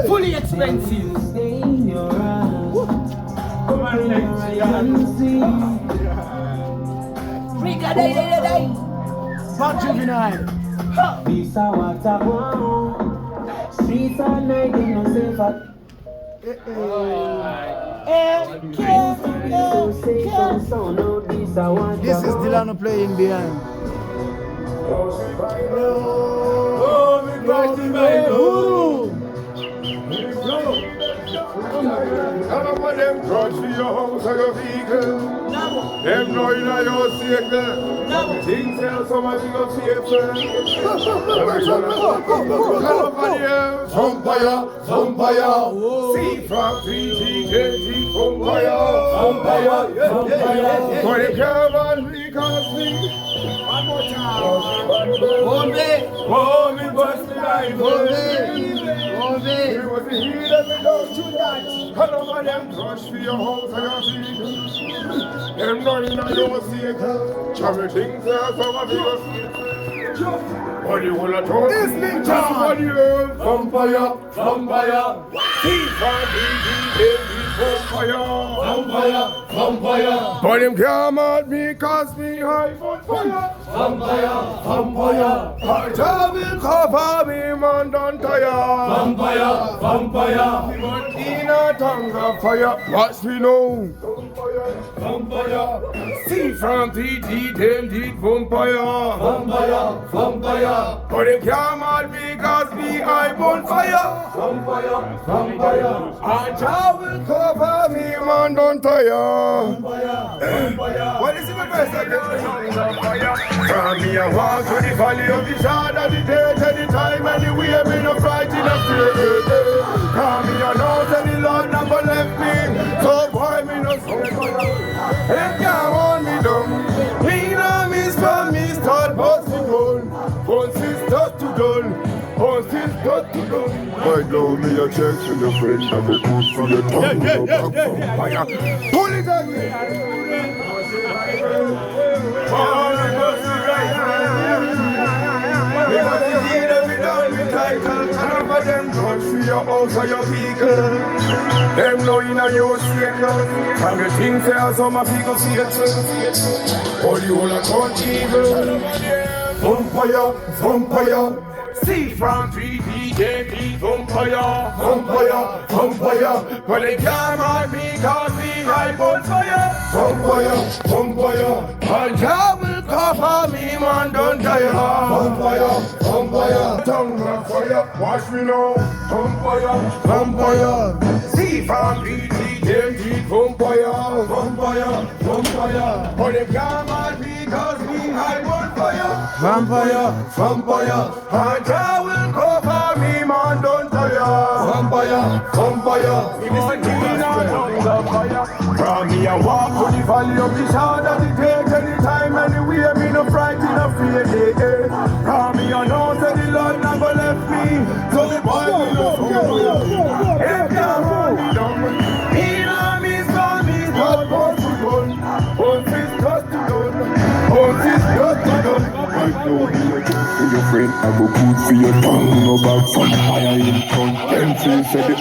Fully expensive. Riga day. Fuck Juvenile. This a what I want. Streets are night in no safer. This is Delano playing behind. None of them drugs for your house or your vehicle. Them know in your circle. Things else so much you go safer. Vampire. See from 3G, 10G, vampire. But it can't man because me. One more time. One me bust the line. It was the heat of the dog tonight. None of them crush for your house or your feet. Them running on your circle. Chubby things are some of your what do you wanna talk? This ninja! What do you vampire. See vampire. But him come at me cause me high fire. Vampire. I will cover me man don't tire. Vampire. But in a tongue of fire. Watch me now. Vampire. See from TT, them did vampire. But him come at me cause me high fire. Vampire. I will cover me man don't tire. What is it my best again? From me I walk to the valley of the shadow, the day, the time, and the way me no frightened of fear. From me I know that the Lord never left me, so boy me no fear. He can't hold me down. He know me from me start busting gun. Once it's dust to done. Right now me a check to your friend, I go push for your tongue. Pull it again. Them drugs for your house or your vehicle. Them know in a your circle. And the things they are some of people see it. All you wanna touch evil. Vampire. See from 3D, JP, vampire. But they can't hide me cause me high fire. Vampire. And God will cover me, man, don't tire. Vampire. Tongue of fire, watch me now. Vampire. See from 3D, JP, vampire. But they can't hide me cause me high fire. Vampire. And I will cover me, man, don't tire. Vampire. If it's a king, fire. From me, I walk to the valley of the shadow, the take any time, anywhere, me no frightened of fear. From me, I know that the Lord never left me, so the boy will not if you hold me down, he know me, so me, but what's to done? What's his just to done? Right now, me a check for your friend, I go put for your tongue, no back from fire in front, them say the